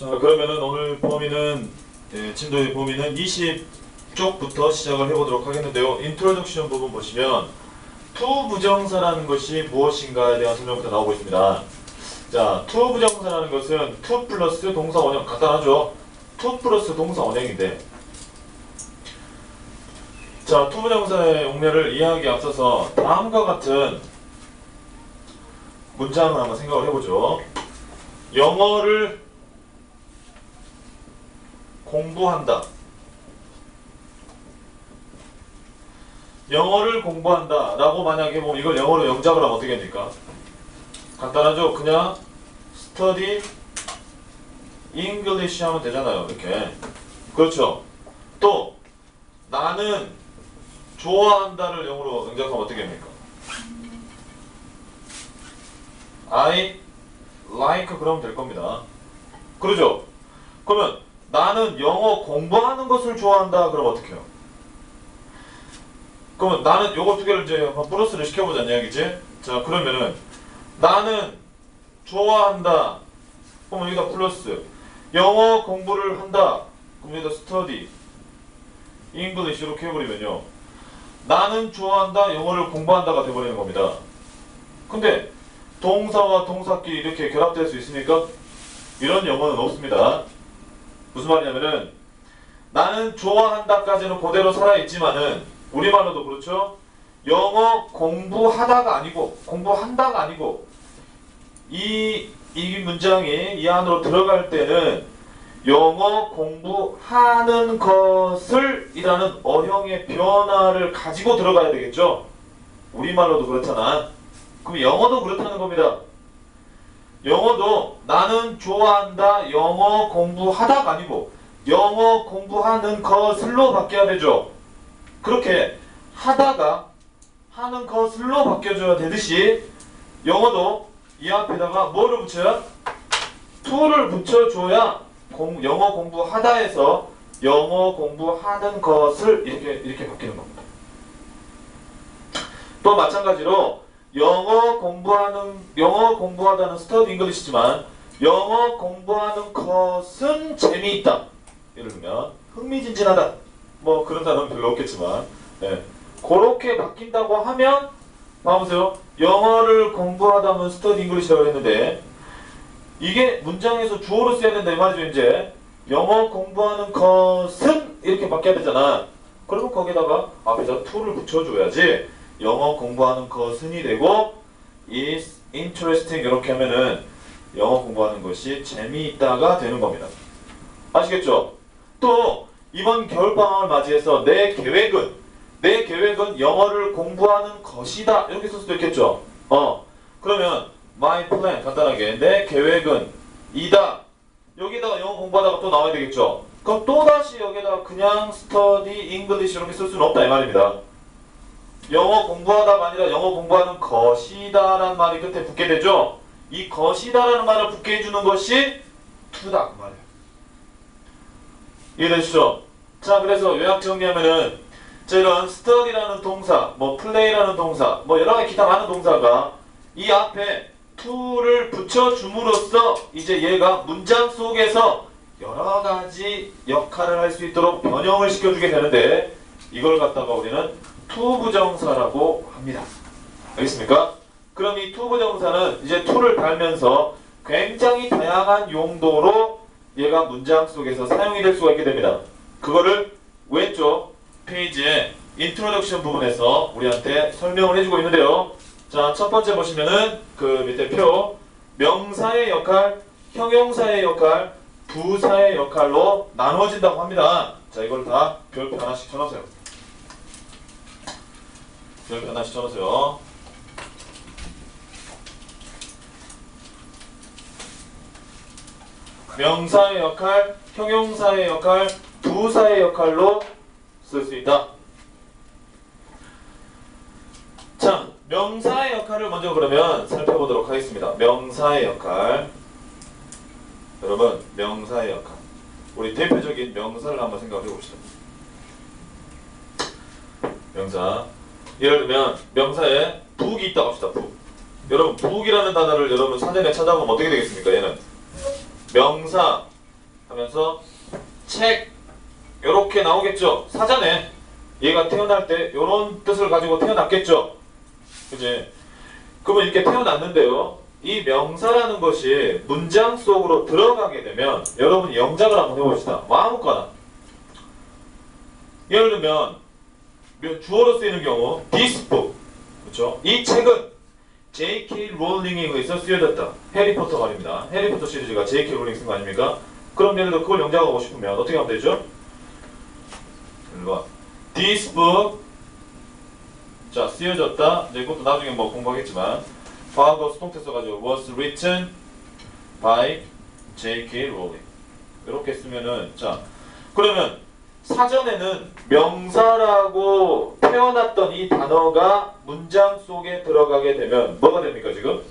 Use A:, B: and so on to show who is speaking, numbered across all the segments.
A: 자, 그러면은 오늘 범위는 진도의 범위는 20쪽부터 시작을 해보도록 하겠는데요. 인트로덕션 부분 보시면 투 부정사라는 것이 무엇인가에 대한 설명부터 나오고 있습니다. 자, 투 부정사라는 것은 투 플러스 동사 원형, 간단하죠? 투 플러스 동사 원형인데, 자, 투 부정사의 용례를 이해하기에 앞서서 다음과 같은 문장을 한번 생각을 해보죠. 영어를 공부한다. 영어를 공부한다 라고 만약에 보면 이걸 영어로 영작을 하면 어떻게 됩니까? 간단하죠? 그냥 study English 하면 되잖아요. 이렇게. 그렇죠? 또 나는 좋아한다를 영어로 영작하면 어떻게 됩니까? I like 그러면 될 겁니다. 그러죠? 그러면 나는 영어 공부하는 것을 좋아한다 그럼 어떻게 해요? 그러면 나는 요거 두 개를 이제 한번 플러스를 시켜보자는 이야기지? 자, 그러면은 나는 좋아한다. 그럼 여기다 플러스. 영어 공부를 한다. 그럼 여기다 study English 이렇게 해버리면요. 나는 좋아한다. 영어를 공부한다가 돼버리는 겁니다. 근데 동사와 동사끼리 이렇게 결합될 수 있습니까? 이런 영어는 없습니다. 무슨 말이냐면은 나는 좋아한다까지는 그대로 살아있지만은 우리말로도 그렇죠? 영어 공부하다가 아니고 공부한다가 아니고 이 문장이 이 안으로 들어갈 때는 영어 공부하는 것을 이라는 어형의 변화를 가지고 들어가야 되겠죠? 우리말로도 그렇잖아. 그럼 영어도 그렇다는 겁니다. 영어도 나는 좋아한다 영어 공부하다가 아니고 영어 공부하는 것을로 바뀌어야 되죠. 그렇게 하다가 하는 것을로 바뀌어줘야 되듯이 영어도 이 앞에다가 뭐를 붙여야? to를 붙여줘야 영어 공부하다에서 영어 공부하는 것을 이렇게 바뀌는 겁니다. 또 마찬가지로 영어 공부하다는 study English지만 영어 공부하는 것은 재미있다. 예를 들면 흥미진진하다. 뭐 그런 단어는 별로 없겠지만 그렇게 바뀐다고 하면 봐보세요. 영어를 공부하다면 study English라고 했는데 이게 문장에서 주어로 써야 된다 이 말이죠. 이제 영어 공부하는 것은 이렇게 바뀌어야 되잖아. 그러면 거기다가 앞에다 to를 붙여줘야지 영어 공부하는 것은이 되고 is interesting 이렇게 하면은 영어 공부하는 것이 재미있다가 되는 겁니다. 아시겠죠? 또 이번 겨울방학을 맞이해서 내 계획은 영어를 공부하는 것이다 이렇게 쓸 수도 있겠죠? 그러면 my plan 간단하게 내 계획은 이다. 여기다가 영어 공부하다가 또 나와야 되겠죠? 그럼 또다시 여기다가 그냥 study English 이렇게 쓸 수는 없다 이 말입니다. 영어 공부하다가 아니라 영어 공부하는 것이다 라는 말이 끝에 붙게 되죠? 이 것이다 라는 말을 붙게 해주는 것이 to다 그 말이에요. 이해되시죠? 자, 그래서 요약 정리하면은 이런 study라는 동사, 뭐 play라는 동사, 뭐 여러가지 기타 많은 동사가 이 앞에 to를 붙여줌으로써 이제 얘가 문장 속에서 여러가지 역할을 할 수 있도록 변형을 시켜주게 되는데 이걸 갖다가 우리는 to 부정사라고 합니다. 알겠습니까? 그럼 이 to 부정사는 이제 to를 달면서 굉장히 다양한 용도로 얘가 문장 속에서 사용이 될 수가 있게 됩니다. 그거를 왼쪽 페이지에 인트로덕션 부분에서 우리한테 설명을 해주고 있는데요. 자, 첫 번째 보시면은 그 밑에 표 명사의 역할, 형용사의 역할, 부사의 역할로 나누어진다고 합니다. 자, 이걸 다 별표 하나씩 쳐놓으세요. 별표 하나씩 쳐놓으세요. 명사의 역할, 형용사의 역할, 부사의 역할로 쓸 수 있다. 자, 명사의 역할을 먼저 그러면 살펴보도록 하겠습니다. 명사의 역할. 여러분, 명사의 역할. 우리 대표적인 명사를 한번 생각해 봅시다. 명사. 예를 들면 명사에 북이 있다고 합시다. 북. 여러분, 북이라는 단어를 여러분 사전에 찾아보면 어떻게 되겠습니까? 얘는 명사 하면서 책 요렇게 나오겠죠. 사전에 얘가 태어날 때 요런 뜻을 가지고 태어났겠죠. 그지? 그러면 이렇게 태어났는데요. 이 명사라는 것이 문장 속으로 들어가게 되면 여러분이 영작을 한번 해봅시다. 뭐 아무거나. 예를 들면 주어로 쓰이는 경우 this book. 그렇죠? 이 책은 J.K. 롤링에 의해서 쓰여졌다. 해리포터 말입니다. 해리포터 시리즈가 J.K. 롤링 쓴 거 아닙니까? 그럼 예를 들어 그걸 영작하고 싶으면 어떻게 하면 되죠? 1번 This book 자 쓰여졌다. 이제 이것도 나중에 뭐 공부하겠지만 과거 수동태 써가지고 was written by J.K. 롤링 이렇게 쓰면은 자 그러면 사전에는 명사라고 태어났던 이 단어가 문장 속에 들어가게 되면 뭐가 됩니까 지금?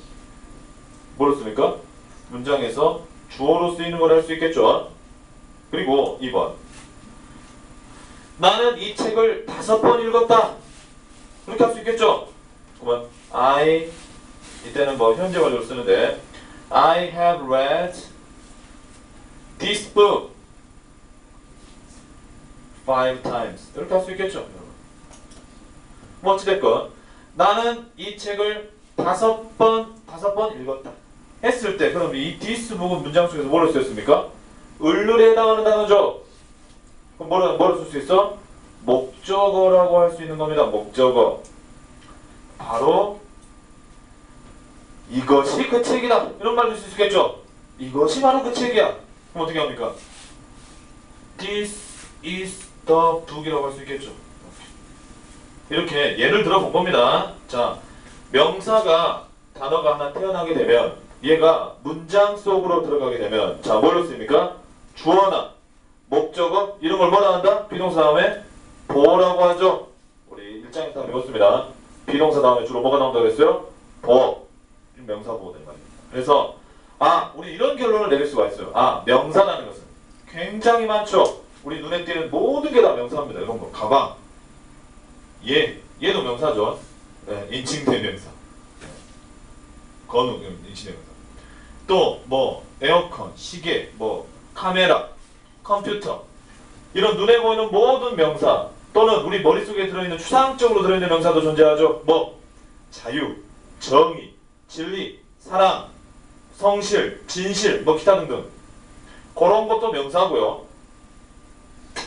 A: 뭐로 씁니까? 문장에서 주어로 쓰이는 걸 할 수 있겠죠. 그리고 2번 나는 이 책을 5번 읽었다. 그렇게 할 수 있겠죠. 그러면 I 이때는 뭐 현재 완료로 쓰는데 I have read this book 5 times 이렇게 할 수 있겠죠. 뭐 어찌됐건 나는 이 책을 5번 읽었다 했을 때 그럼 이 this book은 문장 속에서 뭐로 쓰였습니까? 을룰에 해당하는 단어죠. 그럼 뭐로 쓸 수 있어? 목적어라고 할 수 있는 겁니다. 목적어. 바로 이것이 그 책이다. 이런 말도 쓸 수 있겠죠. 이것이 바로 그 책이야. 그럼 어떻게 합니까? This is the book이라고 할 수 있겠죠. 이렇게 예를 들어 본 겁니다. 자, 명사가 단어가 하나 태어나게 되면 얘가 문장 속으로 들어가게 되면 자, 뭘로 쓰입니까? 주어나 목적어 이런 걸 뭐라 한다? 비동사 다음에 보어라고 하죠. 우리 1장에서 다 배웠습니다. 비동사 다음에 주로 뭐가 나온다고 했어요? 보어. 명사 보어 된 말입니다. 그래서 우리 이런 결론을 내릴 수가 있어요. 명사라는 것은 굉장히 많죠. 우리 눈에 띄는 모든 게 다 명사입니다. 이런 거 가방 얘도 명사죠. 네, 인칭된 명사. 건우 인칭된 명사. 또 뭐 에어컨, 시계, 뭐 카메라, 컴퓨터 이런 눈에 보이는 모든 명사 또는 우리 머릿속에 들어있는 추상적으로 들어있는 명사도 존재하죠. 뭐 자유, 정의, 진리, 사랑, 성실, 진실, 뭐 기타 등등 그런 것도 명사고요.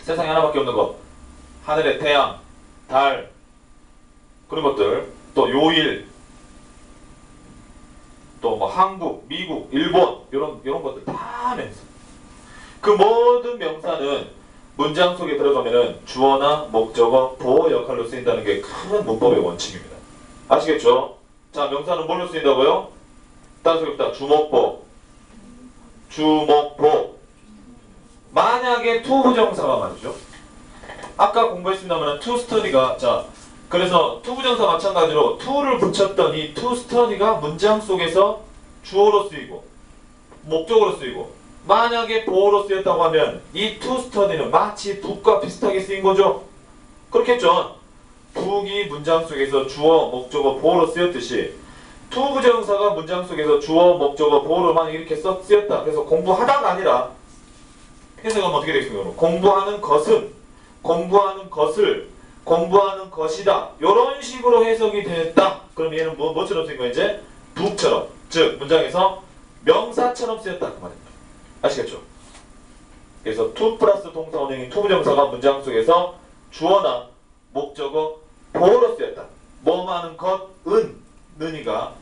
A: 세상에 하나밖에 없는 것 하늘의 태양, 달 그런 것들 또 요일 또 뭐 한국, 미국, 일본 이런 것들 다 명사. 그 모든 명사는 문장 속에 들어가면은 주어나 목적어, 보어 역할로 쓰인다는 게 큰 문법의 원칙입니다. 아시겠죠? 자, 명사는 뭘로 쓰인다고요? 따라서겠다. 주목보. 만약에 to 부정사가 말이죠. 아까 공부했습니다만 to study가 자 그래서 to 부정사 마찬가지로 to를 붙였던 이 to study가 문장 속에서 주어로 쓰이고 목적어로 쓰이고 만약에 보어로 쓰였다고 하면 이 to study는 마치 book과 비슷하게 쓰인 거죠. 그렇겠죠. book이 문장 속에서 주어, 목적어, 보어로 쓰였듯이 to 부정사가 문장 속에서 주어, 목적어, 보어로만 이렇게 쓰였다. 그래서 공부하다가 아니라 해석하면 어떻게 되겠습니까? 공부하는 것은, 공부하는 것을, 공부하는 것이다. 이런 식으로 해석이 됐다. 그럼 얘는 뭐처럼 쓰인 거야 이제? book처럼. 즉 문장에서 명사처럼 쓰였다. 그 말입니다. 아시겠죠? 그래서 to 플러스 동사 원형인 to 부정사가 문장 속에서 주어나 목적어, 보어로 쓰였다. 뭐하는 것은, 는이가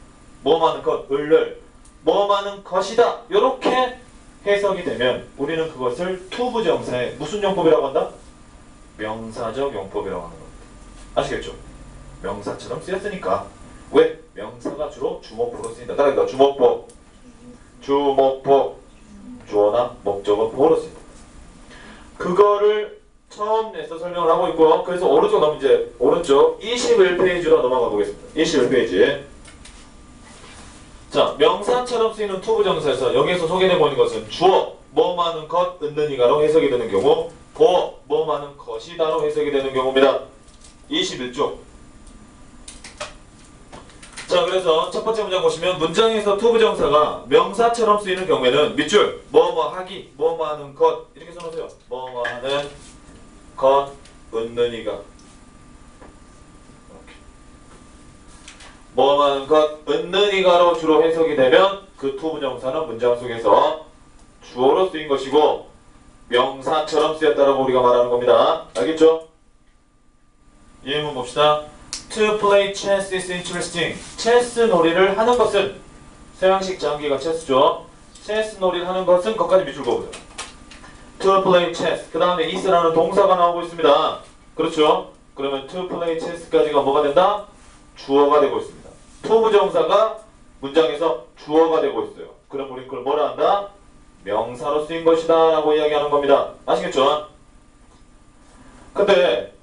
A: 뭐하는 것, 을을 뭐하는 것이다. 이렇게 해석이 되면 우리는 그것을 to 부정사의 무슨 용법이라고 한다? 명사적 용법이라고 하는 겁니다. 아시겠죠? 명사처럼 쓰였으니까. 왜? 명사가 주로 주목보로 쓰인다. 따라합니다. 주목보. 주어나 목적어, 보어로 쓰인다. 그거를 처음에서 설명을 하고 있고요. 그래서 오른쪽 넘으면 이제 오른쪽 21페이지로 넘어가 보겠습니다. 21페이지. 자, 명사처럼 쓰이는 to 부정사에서 여기에서 소개되고 있는 것은 주어, 뭐하는 것, 은는이가로 해석이 되는 경우 보어, 뭐하는 것이다로 해석이 되는 경우입니다. 21쪽. 자, 그래서 첫 번째 문장 보시면 문장에서 to 부정사가 명사처럼 쓰이는 경우에는 밑줄 뭐뭐 하기, 뭐뭐 하는 것 이렇게 써놓으세요. 뭐뭐 하는 것, 은는이가 이렇게. 뭐뭐 하는 것, 은는이가로 주로 해석이 되면 그 to 부정사는 문장 속에서 주어로 쓰인 것이고 명사처럼 쓰였다라고 우리가 말하는 겁니다. 알겠죠? 예문 봅시다. To play chess is interesting. 체스 놀이를 하는 것은 서양식 장기가 체스죠. 체스 놀이를 하는 것은 거기까지 밑줄 그어보죠. To play chess. 그 다음에 is라는 동사가 나오고 있습니다. 그렇죠? 그러면 to play chess까지가 뭐가 된다? 주어가 되고 있습니다. to 부정사가 문장에서 주어가 되고 있어요. 그럼 우리 그걸 뭐라 한다? 명사로 쓰인 것이다 라고 이야기하는 겁니다. 아시겠죠? 근데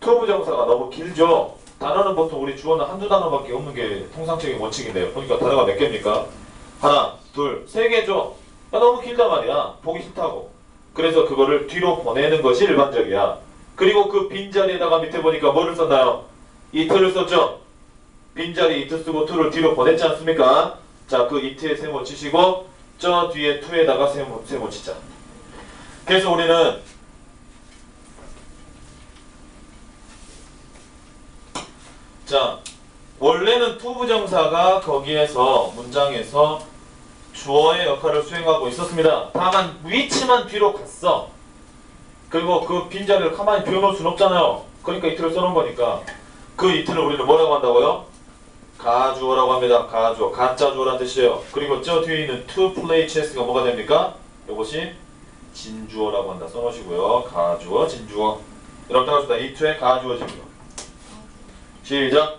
A: to 부정사가 너무 길죠? 단어는 보통 우리 주어는 한두 단어밖에 없는 게 통상적인 원칙인데요. 보니까 단어가 몇 개입니까? 하나, 둘, 세 개죠? 야, 너무 길단 말이야. 보기 싫다고. 그래서 그거를 뒤로 보내는 것이 일반적이야. 그리고 그 빈자리에다가 밑에 보니까 뭐를 썼나요? it를 썼죠? 빈자리 it 쓰고 to를 뒤로 보냈지 않습니까? 자, 그 it에 세모 치시고 저 뒤에 to에다가 세모 치자. 그래서 우리는 자, 원래는 to 부정사가 거기에서 문장에서 주어의 역할을 수행하고 있었습니다. 다만 위치만 뒤로 갔어. 그리고 그 빈자리를 가만히 비워놓을 수는 없잖아요. 그러니까 it를 써놓은 거니까 그 it를 우리는 뭐라고 한다고요? 가주어라고 합니다. 가주어, 가짜 주어라는 뜻이에요. 그리고 저 뒤에 있는 to play chess가 뭐가 됩니까? 이것이 진주어라고 한다. 써놓으시고요. 가주어, 진주어. 여러분 따라합시다. it의 가주어, 진주어. 시작.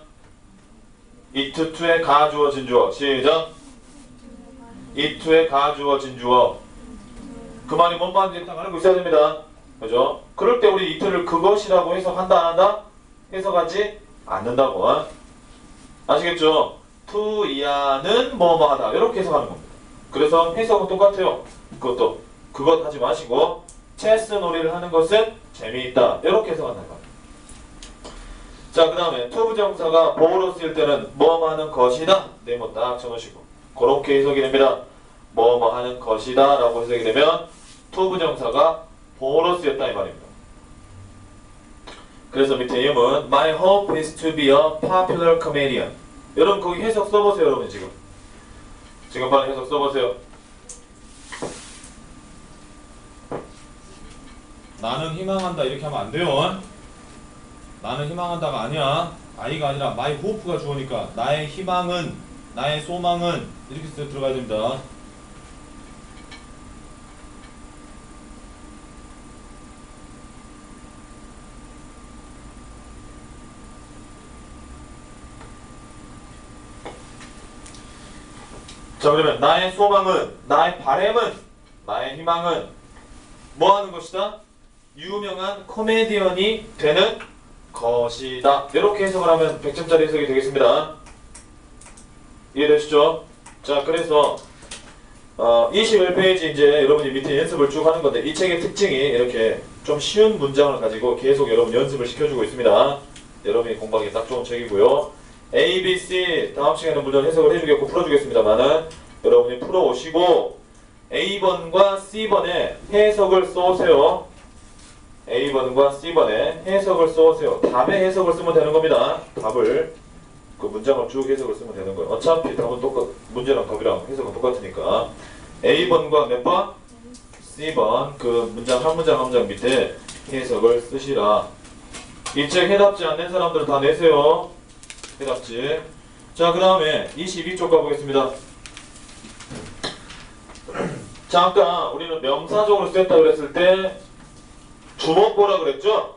A: it to의 가주어, 진주어. 시작. it to의 가주어, 진주어. 그 말이 뭔 말인지 딱 알고 있어야 됩니다. 그죠? 그럴 때 우리 it를 그것이라고 해석한다, 안 한다? 해석하지 않는다고. 아시겠죠? to 이하는 뭐뭐 하다. 이렇게 해석하는 겁니다. 그래서 해석은 똑같아요. 그것도 그것 하지 마시고 체스 놀이를 하는 것은 재미있다. 이렇게 해석한다는 겁니다. 자, 그 다음에 to 부정사가 보어로 쓰일 때는 뭐뭐 하는 것이다. 네모 딱 쳐놓으시고 그렇게 해석이 됩니다. 뭐뭐 하는 것이다 라고 해석이 되면 to 부정사가 보어로 쓰였다 이 말입니다. 그래서 밑에 예문 My hope is to be a popular comedian. 여러분 거기 해석 써보세요. 여러분 지금 빨리 해석 써보세요. 나는 희망한다 이렇게 하면 안 돼요. 나는 희망한다가 아니야. I가 아니라 my hope가 주어니까 나의 희망은, 나의 소망은 이렇게 들어가야 됩니다. 자, 그러면 나의 소망은, 나의 바램은, 나의 희망은 뭐 하는 것이다? 유명한 코미디언이 되는 것이다. 이렇게 해석을 하면 100점짜리 해석이 되겠습니다. 이해되시죠? 자, 그래서 21페이지 이제 여러분이 밑에 연습을 쭉 하는 건데 이 책의 특징이 이렇게 좀 쉬운 문장을 가지고 계속 여러분 연습을 시켜주고 있습니다. 여러분이 공부하기 딱 좋은 책이고요. A, B, C 다음 시간에 물론 해석을 해주겠고 풀어주겠습니다만은 여러분이 풀어오시고 A번과 C번에 해석을 써오세요. A번과 C번에 해석을 써오세요. 답의 해석을 쓰면 되는 겁니다. 답을 그 문장을 쭉 해석을 쓰면 되는 거예요. 어차피 답은 문제랑 답이랑 해석은 똑같으니까 A번과 몇 번? C번 그 문장 한 문장 한 문장 밑에 해석을 쓰시라. 이 책 해답지 안 낸 사람들은 다 내세요. 해답지. 자, 그 다음에 22쪽 가보겠습니다. 자, 아까 우리는 명사적으로 쓰였다고 그랬을 때 주목보라 그랬죠?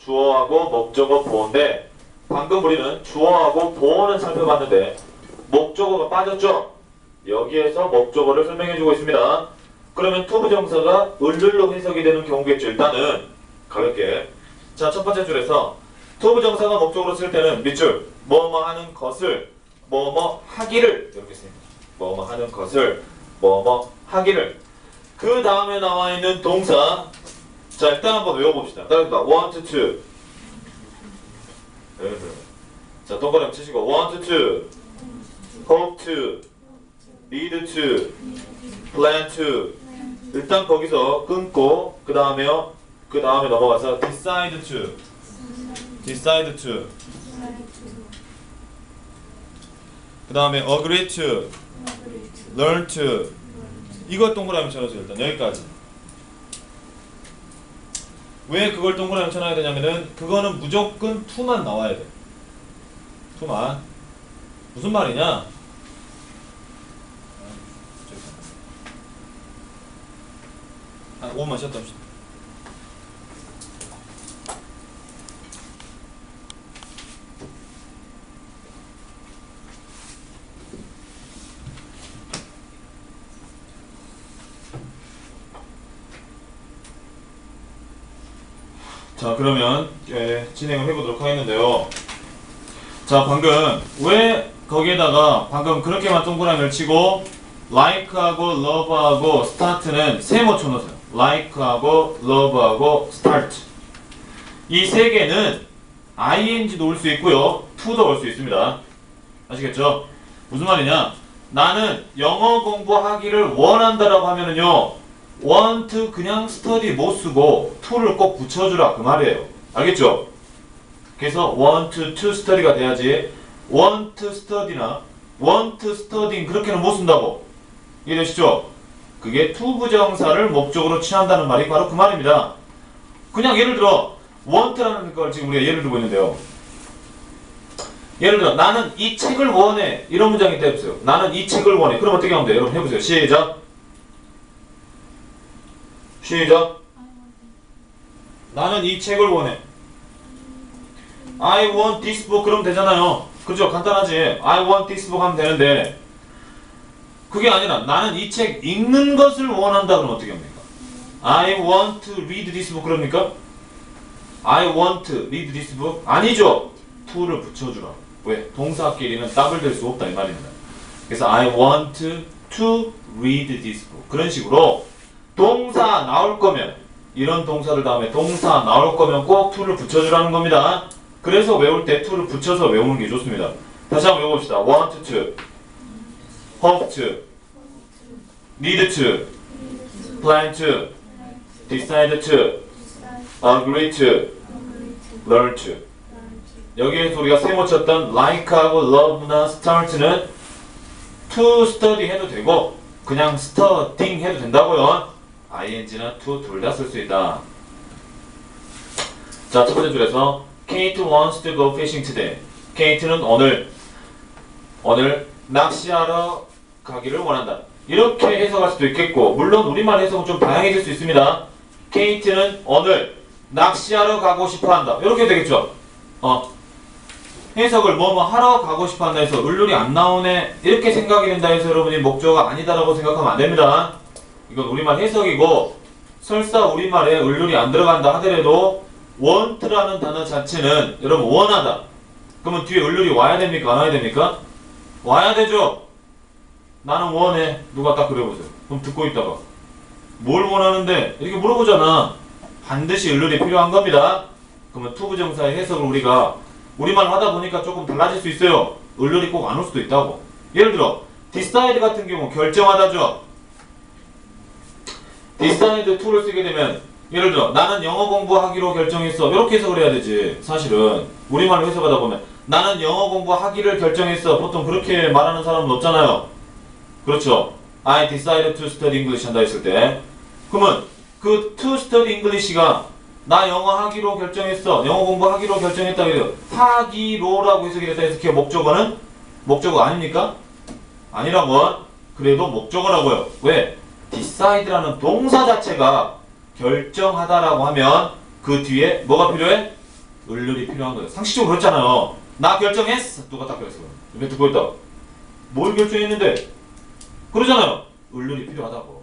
A: 주어하고 목적어 보어인데 방금 우리는 주어하고 보어는 살펴봤는데 목적어가 빠졌죠? 여기에서 목적어를 설명해주고 있습니다. 그러면 to 부정사가 을룰로 해석이 되는 경우겠죠. 일단은 가볍게. 자, 첫 번째 줄에서 to 부정사가 목적어로 쓸 때는 밑줄 뭐뭐 하는 것을 뭐뭐 하기를 이렇게 씁니다. 뭐뭐 하는 것을 뭐뭐 하기를. 그 다음에 나와 있는 동사. 자, 일단 한번 외워봅시다. 따라합니다. want to. 자, 동그라미 치시고 want to. hope to, lead to, plan to. 일단 거기서 끊고 그 다음에 넘어가서 decide to, 그 다음에 agree to, learn to. 이거 동그라미 쳐놓으세요. 일단 여기까지. 왜 그걸 동그라미 쳐놔야 되냐면은 그거는 무조건 to만 나와야 돼. to만. 무슨 말이냐? 한 5분만 쉬었다 합시다. 자, 그러면 진행을 해보도록 하겠는데요. 자, 방금 왜 거기에다가 방금 그렇게만 동그라미를 치고 like하고 love하고 start는 세모 쳐놓으세요. like하고 love하고 start. 이 세 개는 ing도 올 수 있고요, to도 올 수 있습니다. 아시겠죠? 무슨 말이냐? 나는 영어 공부하기를 원한다라고 하면은요, want 그냥 study 못 쓰고 to를 꼭 붙여주라 그 말이에요. 알겠죠? 그래서 want to study가 돼야지 want to study나 want studying 그렇게는 못 쓴다고. 이해되시죠? 그게 to 부정사를 목적으로 취한다는 말이 바로 그 말입니다. 그냥 예를 들어 want라는 걸 지금 우리가 예를 들고 있는데요. 예를 들어 나는 이 책을 원해, 이런 문장이 돼보세요. 나는 이 책을 원해. 그럼 어떻게 하면 돼요? 여러분 해보세요. 시작. 나는 이 책을 원해. I want this book 그러면 되잖아요. 그죠? 간단하지? I want this book 하면 되는데, 그게 아니라 나는 이 책 읽는 것을 원한다 그러면 어떻게 합니까? I want to read this book 그럽니까? I want to read this book? 아니죠. to를 붙여주라. 왜? 동사끼리는 답을 될 수 없다 이 말입니다. 그래서 I want to read this book. 그런 식으로 동사 나올 거면, 이런 동사를 다음에 동사 나올 거면 꼭 to를 붙여주라는 겁니다. 그래서 외울 때 to를 붙여서 외우는 게 좋습니다. 다시 한번 외워봅시다. want to, hope to, need to, plan to, decide to, agree to, learn to. 여기에서 우리가 세모 쳤던 like하고 love나 start는 to study 해도 되고 그냥 studying 해도 된다고요. ing나 to 둘 다 쓸 수 있다. 자, 첫 번째 줄에서 Kate wants to go fishing today. Kate는 오늘 낚시하러 가기를 원한다. 이렇게 해석할 수도 있겠고, 물론 우리말 해석은 좀 다양해질 수 있습니다. Kate는 오늘 낚시하러 가고 싶어한다. 이렇게 되겠죠. 해석을 뭐뭐 하러 가고 싶어한다 해서 을룰이 안 나오네 이렇게 생각이 된다 해서 여러분이 목적어가 아니다라고 생각하면 안 됩니다. 이건 우리말 해석이고, 설사 우리말에 을룰이 안 들어간다 하더라도 want라는 단어 자체는 여러분 원하다. 그러면 뒤에 을룰이 와야 됩니까? 안 와야 됩니까? 와야 되죠. 나는 원해. 누가 딱 그려보세요. 그럼 듣고 있다가 뭘 원하는데? 이렇게 물어보잖아. 반드시 을룰이 필요한 겁니다. 그러면 to 부정사의 해석을 우리가 우리말 하다 보니까 조금 달라질 수 있어요. 을룰이 꼭 안 올 수도 있다고. 예를 들어 decide 같은 경우 결정하다죠. decide to를 쓰게 되면, 예를 들어 나는 영어 공부하기로 결정했어. 이렇게 해석을 해야 되지. 사실은 우리말로 해석하다 보면 나는 영어 공부하기를 결정했어. 보통 그렇게 말하는 사람은 없잖아요. 그렇죠? I decided to study English 한다 했을 때, 그러면 그 to study English가 나 영어 하기로 결정했어. 영어 공부하기로 결정했다. 그래요. 하기로라고 해석이 됐다 해서 그게 목적어는? 목적어 아닙니까? 아니라고. 그래도 목적어라고요. 왜? decide라는 동사 자체가 결정하다라고 하면 그 뒤에 뭐가 필요해? 을룰이 필요한 거예요. 상식적으로 그렇잖아요. 나 결정했어. 누가 딱 그랬어. 이렇게 듣고 있다. 뭘 결정했는데? 그러잖아요. 을룰이 필요하다고.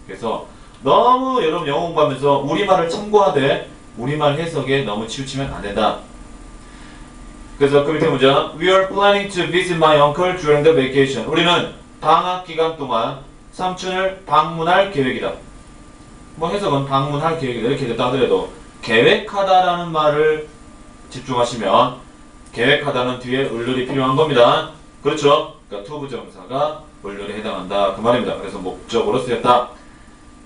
A: 그래서 너무 여러분 영어 공부하면서 우리말을 참고하되 우리말 해석에 너무 치우치면 안 된다. 그래서 그 밑에 문장, We are planning to visit my uncle during the vacation. 우리는 방학 기간 동안 삼촌을 방문할 계획이다. 뭐 해석은 방문할 계획이다 이렇게 됐다 하더라도 계획하다라는 말을 집중하시면 계획하다는 뒤에 을룰이 필요한 겁니다. 그렇죠? 그러니까 투부정사가 원료에 해당한다 그 말입니다. 그래서 목적으로 쓰였다.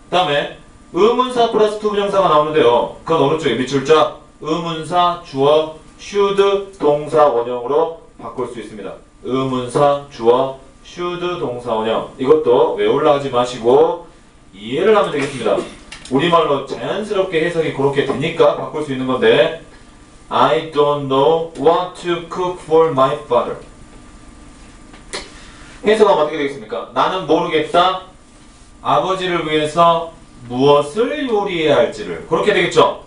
A: 그 다음에 의문사 플러스 투부정사가 나오는데요. 그건 어느 쪽에 밑줄자 의문사 주어 should 동사 원형으로 바꿀 수 있습니다. 의문사 주어 should 동사 원형. 이것도 외우려 하지 마시고 이해를 하면 되겠습니다. 우리말로 자연스럽게 해석이 그렇게 되니까 바꿀 수 있는 건데 I don't know what to cook for my father. 해석하면 어떻게 되겠습니까? 나는 모르겠다. 아버지를 위해서 무엇을 요리해야 할지를. 그렇게 되겠죠?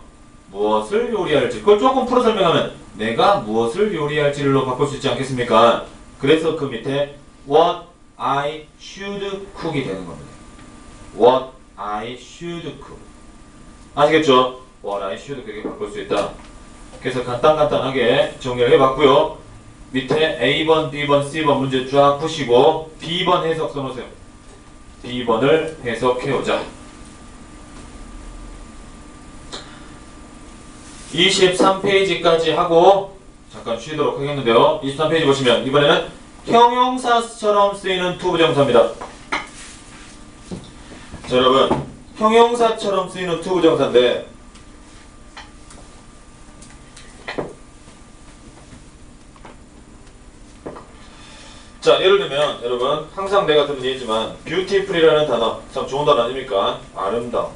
A: 무엇을 요리할지. 그걸 조금 풀어 설명하면 내가 무엇을 요리할지로 바꿀 수 있지 않겠습니까? 그래서 그 밑에 what I should cook이 되는 겁니다. what I should cook. 아시겠죠? what I should cook에 바꿀 수 있다. 그래서 간단하게 정리를 해봤고요. 밑에 A번, B번, C번 문제 쫙 푸시고 B번 해석 써놓으세요. B번을 해석해오자. 23페이지까지 하고 잠깐 쉬도록 하겠는데요. 23페이지 보시면 이번에는 형용사처럼 쓰이는 투부정사입니다. 자, 여러분 형용사처럼 쓰이는 투부정사인데 자, 예를 들면 여러분 항상 내가 들은 얘기지만 beautiful이라는 단어 참 좋은 단어 아닙니까? 아름다움.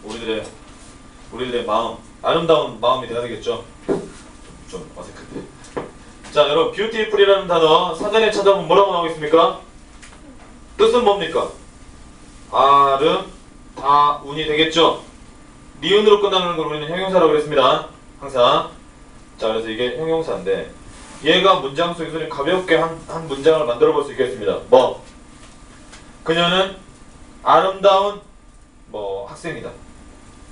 A: 우리들의 마음, 아름다운 마음이 돼야 되겠죠? 좀 어색한데. 자, 여러분 beautiful이라는 단어 사전에 찾아보면 뭐라고 나오겠습니까? 뜻은 뭡니까? 아름다운이 되겠죠? 니은으로 끝나는 걸 우리는 형용사라고 그랬습니다. 항상. 자, 그래서 이게 형용사인데 얘가 문장 속에서 가볍게 한 문장을 만들어 볼 수 있겠습니다. 뭐? 그녀는 아름다운 학생이다.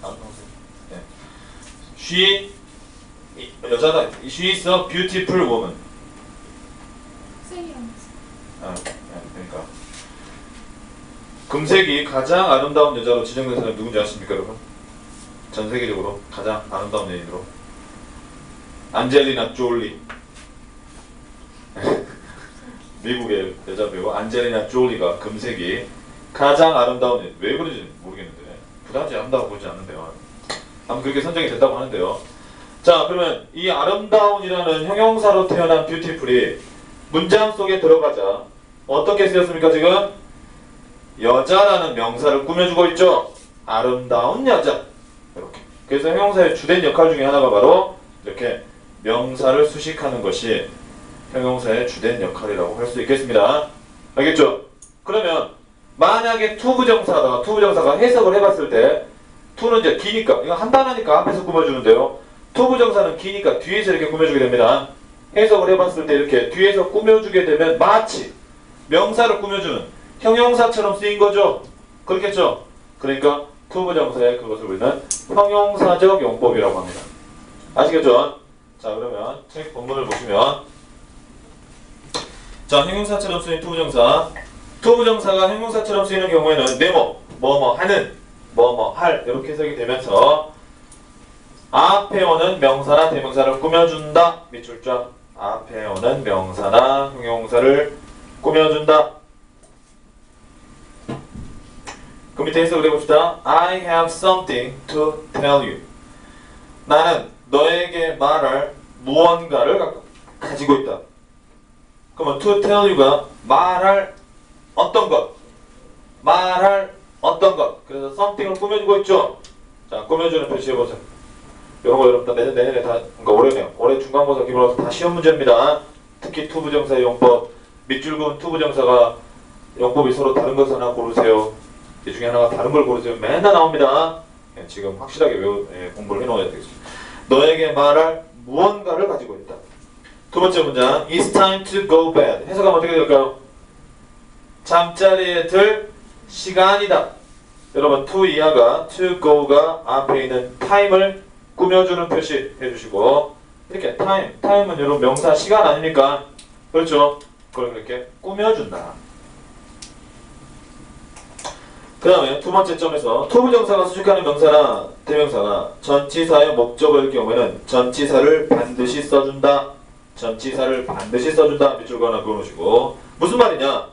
A: 아름다운 학생. 네. She 여자다. She is a beautiful woman.
B: 학생이라면서.
A: 그러니까 금색이 가장 아름다운 여자로 지정된 사람이 누군지 아십니까, 여러분? 전 세계적으로 가장 아름다운 여인으로 안젤리나 졸리. 미국의 여자 배우 안젤리나 졸리가 금색이 가장 아름다운 여인. 왜 그런지 모르겠는데 그다지 아름다워 보이지 않는데요. 아무튼 그렇게 선정이 됐다고 하는데요. 자, 그러면 이 아름다운이라는 형용사로 태어난 뷰티풀이 문장 속에 들어가자 어떻게 쓰였습니까? 지금 여자라는 명사를 꾸며주고 있죠. 아름다운 여자. 이렇게. 그래서 형용사의 주된 역할 중에 하나가 바로 이렇게 명사를 수식하는 것이 형용사의 주된 역할이라고 할 수 있겠습니다. 알겠죠? 그러면 만약에 투부정사가 해석을 해봤을 때 투는 이제 기니까 이거 한 단어니까 앞에서 꾸며주는데요. 투부정사는 기니까 뒤에서 이렇게 꾸며주게 됩니다. 해석을 해봤을 때 이렇게 뒤에서 꾸며주게 되면 마치 명사를 꾸며주는 형용사처럼 쓰인 거죠. 그렇겠죠? 그러니까 투부정사의 그것을 우리는 형용사적 용법이라고 합니다. 아시겠죠? 자, 그러면 책 본문을 보시면 자, 형용사처럼 쓰인 투부정사가 형용사처럼 쓰이는 경우에는 네모, 뭐뭐 하는, 뭐뭐 할 이렇게 해석이 되면서 앞에 오는 명사나 대명사를 꾸며준다. 밑줄자 앞에 오는 명사나 형용사를 꾸며준다. 그 밑에 해석을 해봅시다. I have something to tell you. 나는 너에게 말할 무언가를 가지고 있다. 그러면 to tell you가 말할 어떤 것. 그래서 something을 꾸며주고 있죠. 자, 꾸며주는 표시해보세요. 이런 거 여러분 다 내년에 다, 그러니까 올해네요. 올해 중간고사 기본으로 다 시험 문제입니다. 특히 투부정사의 용법. 밑줄 그은 투부정사가 용법이 서로 다른 것을 하나 고르세요. 이 중에 하나가 다른 걸 고르세요. 맨날 나옵니다. 지금 확실하게 공부를 해놓아야 되겠습니다. 너에게 말할 무언가를 가지고 있다. 두 번째 문장, It's time to go bed. 해석하면 어떻게 될까요? 잠자리에 들 시간이다. 여러분, to 이하가 to go가 앞에 있는 time을 꾸며주는 표시 해주시고 이렇게 time은 여러분 명사 시간 아닙니까? 그렇죠? 그걸 이렇게 꾸며준다. 그 다음에 두 번째 점에서 투부정사가 수식하는 명사나 대명사가 전치사의 목적어일 경우에는 전치사를 반드시 써준다. 밑줄 하나 그어놓으시고 무슨 말이냐?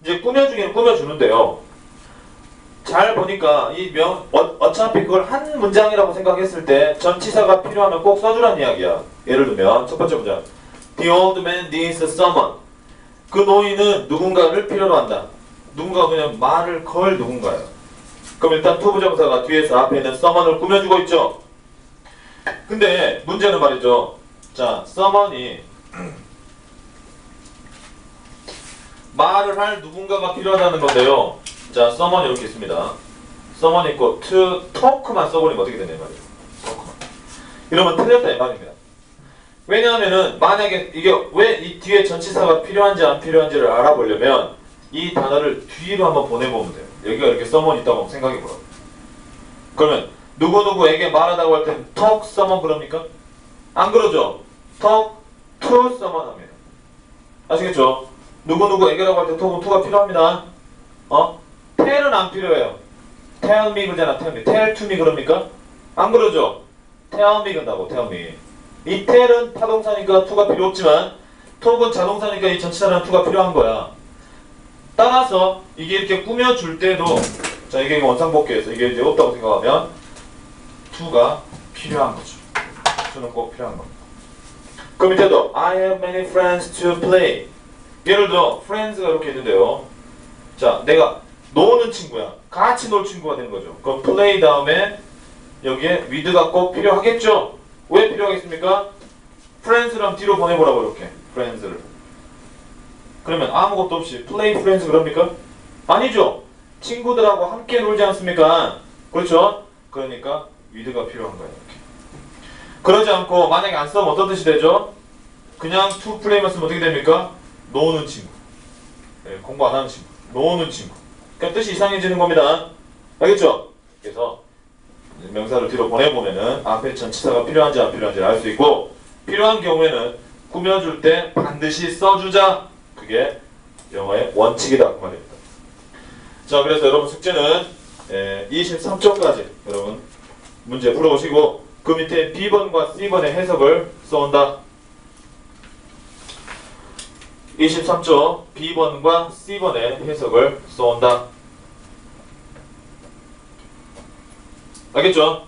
A: 이제 꾸며주기는 꾸며주는데요. 잘 보니까 어차피 그걸 한 문장이라고 생각했을 때 전치사가 필요하면 꼭 써주란 이야기야. 예를 들면 첫 번째 문장. The old man needs someone. 그 노인은 누군가를 필요로 한다. 누군가 그냥 말을 걸 누군가예요. 그럼 일단 투부정사가 뒤에서 앞에 있는 someone을 꾸며주고 있죠. 근데 문제는 말이죠. 자, someone이 말을 할 누군가가 필요하다는 건데요. 자, someone 이렇게 있습니다. someone 있고 to talk만 써버리면 어떻게 되냐 말이죠. talk만. 이러면 틀렸다 이 말입니다. 왜냐하면은 만약에 이게 왜 이 뒤에 전치사가 필요한지 안 필요한지를 알아보려면 이 단어를 뒤로 한번 보내보면 돼요. 여기가 이렇게 someone 있다고 생각해보라고. 그러면 누구누구에게 말하다고 할 땐 talk someone 그럽니까? 안 그러죠? talk to someone 합니다. 아시겠죠? 누구누구에게라고 할 때 talk은 to가 필요합니다. tell은 안 필요해요. tell me 그러잖아. tell me. tell to me 그럽니까? 안 그러죠? tell me 그런다고. tell me. 이 tell은 타동사니까 to가 필요 없지만 talk은 자동사니까 이 전치사는 to가 필요한 거야. 따라서 이게 이렇게 꾸며줄 때도 자 이게 원상복귀해서 이게 이제 없다고 생각하면 to가 필요한 거죠. to는 꼭 필요한 겁니다. 그 밑에도 I have many friends to play. 예를 들어 friends가 이렇게 있는데요. 자 내가 노는 친구야. 같이 놀 친구가 되는 거죠. 그럼 play 다음에 여기에 with가 꼭 필요하겠죠? 왜 필요하겠습니까? friends랑 뒤로 보내보라고 이렇게 friends를. 그러면 아무것도 없이 play friends 그럽니까? 아니죠. 친구들하고 함께 놀지 않습니까? 그렇죠? 그러니까 with가 필요한 거예요. 이렇게. 그러지 않고 만약에 안 쓰면 어떤 뜻이 되죠? 그냥 to play만 쓰면 어떻게 됩니까? 노는 친구. 네, 공부 안 하는 친구. 노는 친구. 그럼 뜻이 이상해지는 겁니다. 알겠죠? 그래서 명사를 뒤로 보내보면은 앞에 전치사가 필요한지 안 필요한지를 알 수 있고 필요한 경우에는 꾸며줄 때 반드시 써주자. 그게 영어의 원칙이다. 그 말입니다. 자, 그래서 여러분 숙제는 23쪽까지 여러분 문제 풀어보시고 그 밑에 B번과 C번의 해석을 써온다. 23쪽 B번과 C번의 해석을 써온다. 알겠죠?